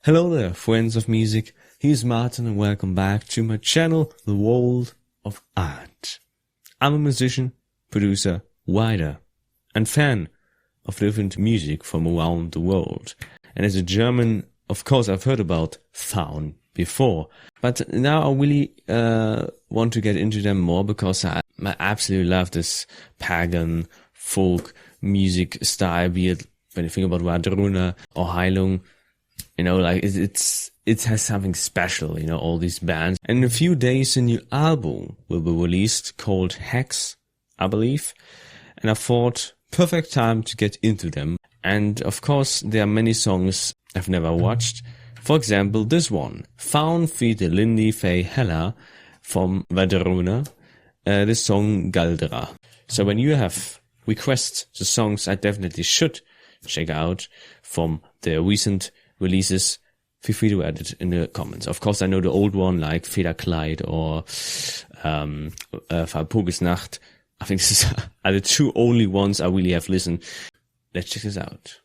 Hello there, friends of music. Here's Martin and welcome back to my channel, The World of Art. I'm a musician, producer, writer, and fan of different music from around the world. And as a German, of course, I've heard about Faun before. But now I really want to get into them more because I absolutely love this pagan folk music style, be it when you think about Wardruna or Heilung. You know, like it has something special, you know, all these bands. And in a few days, a new album will be released called Hex, I believe. And I thought, perfect time to get into them. And of course, there are many songs I've never watched. For example, this one, Faun feat. Lindy-Fay Hella from Wardruna, this song Galdra. So when you have requests the songs I definitely should check out from the recent releases, feel free to add it in the comments. Of course, I know the old one like Federkleid or Nacht. I think these are the two only ones I really have listened. Let's check this out.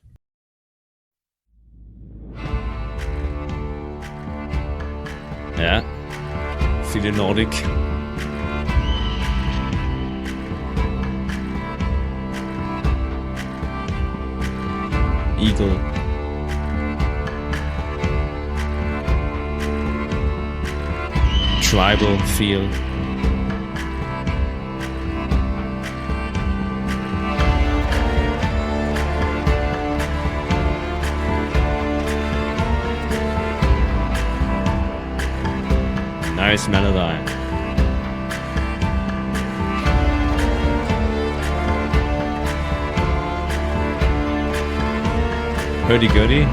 Yeah, feel the Nordic. Eagle. Tribal feel. Nice melody. Hurdy-gurdy.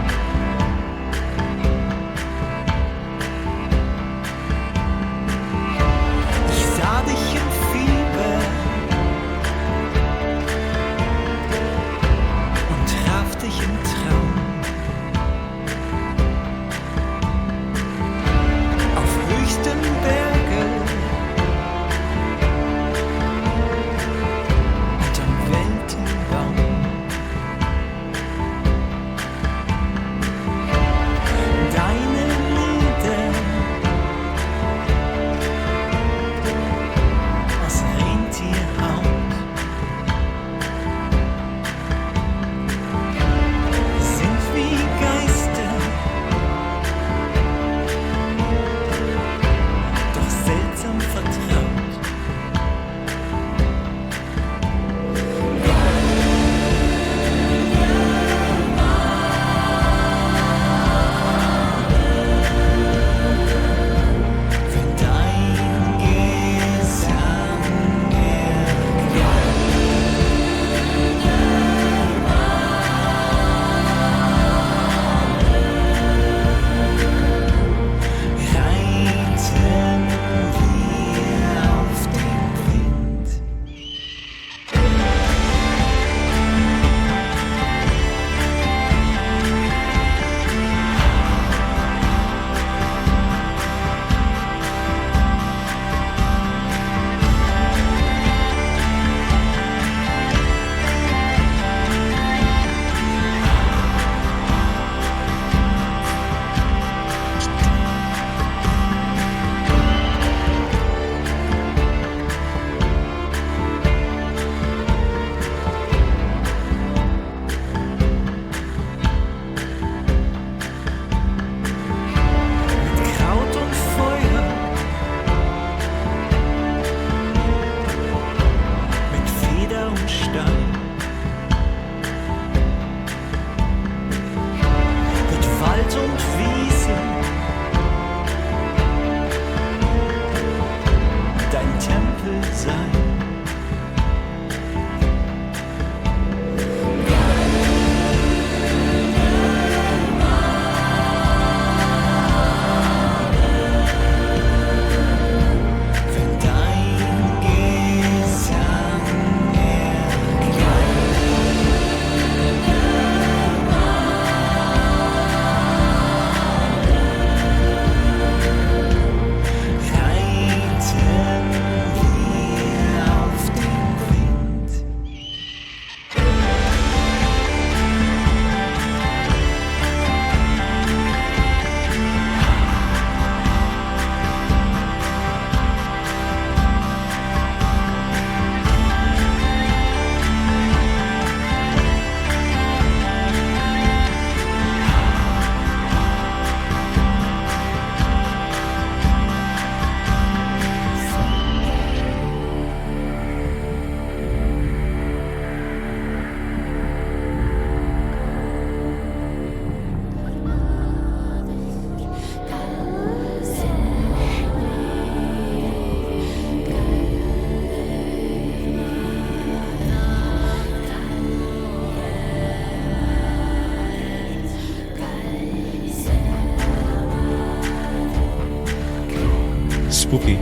spooky.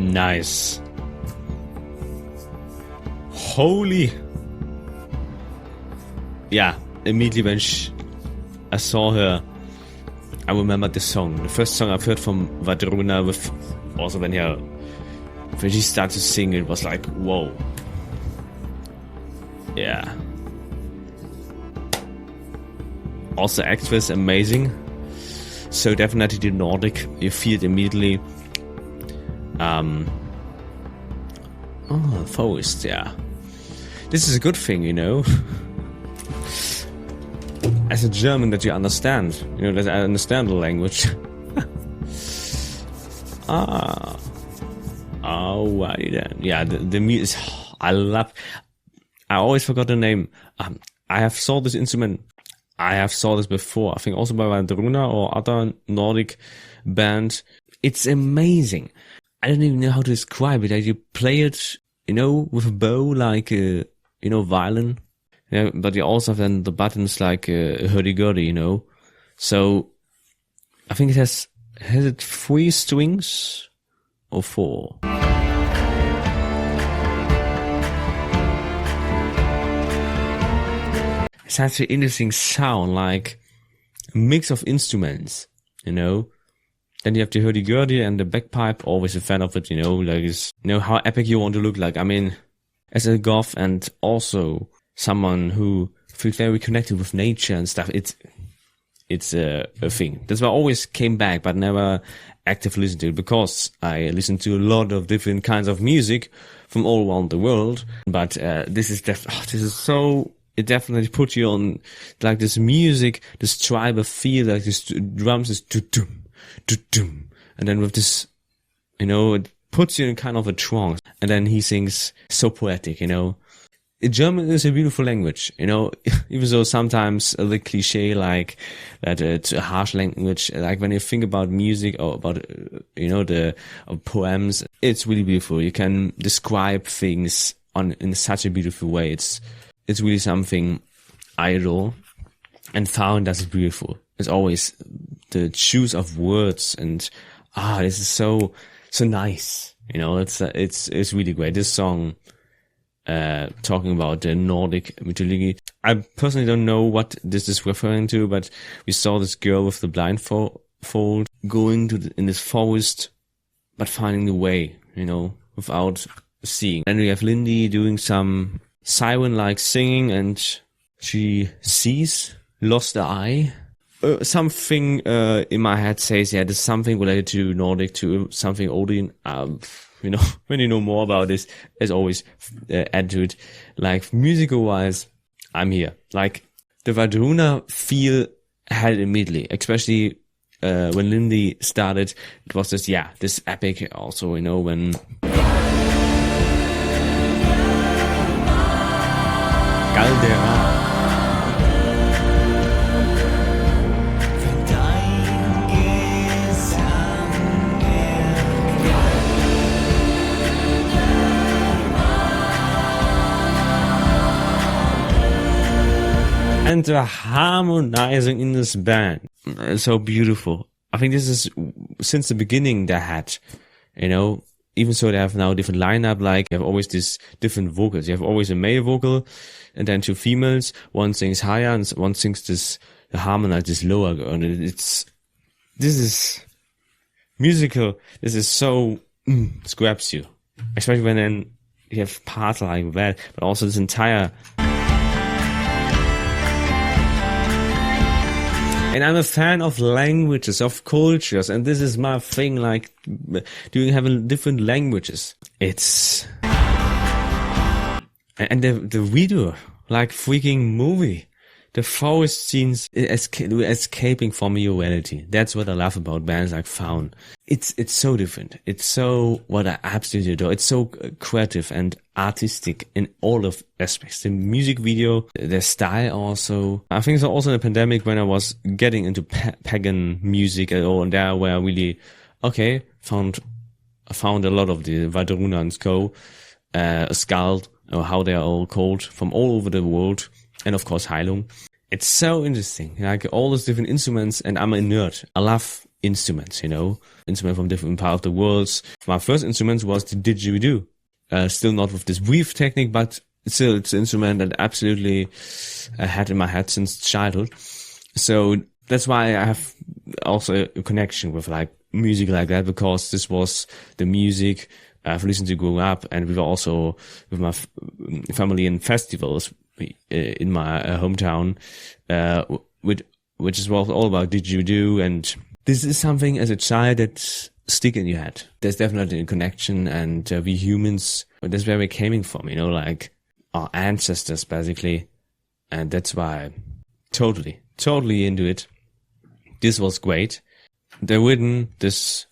Nice. Holy. Yeah, immediately when I saw her, I remembered the song. The first song I've heard from Wardruna, with also when she started to sing, it was like, whoa. Yeah. Also, actress amazing. So definitely the Nordic, you feel it immediately. Forest, yeah. This is a good thing, you know. As a German, that you understand, you know, that I understand the language. Alrighty then. Yeah, the music, I always forgot the name. I have saw this instrument. I have saw this before. I think also by Wardruna or other Nordic band. It's amazing. I don't even know how to describe it. Like you play it, you know, with a bow, like you know, violin. Yeah, but you also have then the buttons like hurdy-gurdy, you know. So I think it has it 3 strings or 4? It's such an interesting sound, like a mix of instruments, you know. Then you have the hurdy-gurdy and the bagpipe, always a fan of it, you know, like it's, you know, how epic you want to look like. I mean, as a goth and also someone who feels very connected with nature and stuff, it's a thing. That's why I always came back, but never actively listened to it, because I listen to a lot of different kinds of music from all around the world. But this is so, it definitely puts you on like this music, this tribal feel, like this drums is do-dum, do-dum. And then with this, you know, it puts you in kind of a trance. And then he sings so poetic, you know. German is a beautiful language, you know, even though sometimes a little cliche, like that it's a harsh language. Like when you think about music or about, you know, the poems, it's really beautiful. You can describe things in such a beautiful way. It's really something I adore. And Faun does it beautiful. It's always the choose of words and, this is so nice. You know, it's really great. This song, talking about the Nordic mythology. I personally don't know what this is referring to, but we saw this girl with the blindfold going in this forest, but finding the way, you know, without seeing. Then we have Lindy doing some siren-like singing, and she sees, lost the eye. Something in my head says, yeah, there's something related to Nordic, to something Odin. You know, when you know more about this, as always, add to it. Like, musical-wise, I'm here. Like, the Wardruna feel had it immediately, especially when Lindy started. It was just, yeah, this epic also, you know, when Galdra. And the harmonizing in this band is so beautiful. I think this is since the beginning they had, you know, even so they have now a different lineup, like you have always these different vocals. You have always a male vocal and then two females. One sings higher and one sings this harmonize this lower. And this is musical. This is so, it grabs you. Especially when then you have parts like that, but also this entire. And I'm a fan of languages, of cultures, and this is my thing, like, doing having different languages. It's... And the video, like freaking movie. The forest scenes escaping from reality. That's what I love about bands like Faun. It's so different. It's so what I absolutely adore. It's so creative and artistic in all of aspects. The music video, the style also. I think it's also in the pandemic when I was getting into pagan music and there where I really, found a lot of the Wardruna and Skald, or how they are all called, from all over the world. And of course, Heilung. It's so interesting, like all those different instruments, and I'm a nerd. I love instruments, you know, instruments from different parts of the world. My first instrument was the didgeridoo. Still not with this weave technique, but still it's an instrument that absolutely I had in my head since childhood. So that's why I have also a connection with like music like that, because this was the music I've listened to growing up, and we were also with my family in festivals in my hometown, which is all about didgeridoo, and this is something as a child that stick in your head. There's definitely a connection, and we humans, that's where we came from, you know, like our ancestors basically, and that's why totally into it. This was great. The rhythm, this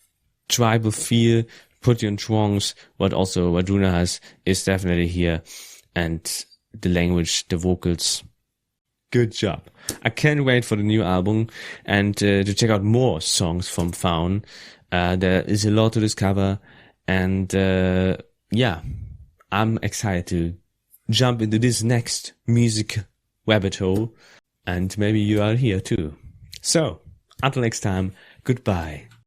tribal feel, put you in trance, what also Wardruna has, is definitely here, and the language, the vocals. Good job. I can't wait for the new album and to check out more songs from Faun. There is a lot to discover, and yeah, I'm excited to jump into this next music rabbit hole, and maybe you are here too. So, until next time, goodbye.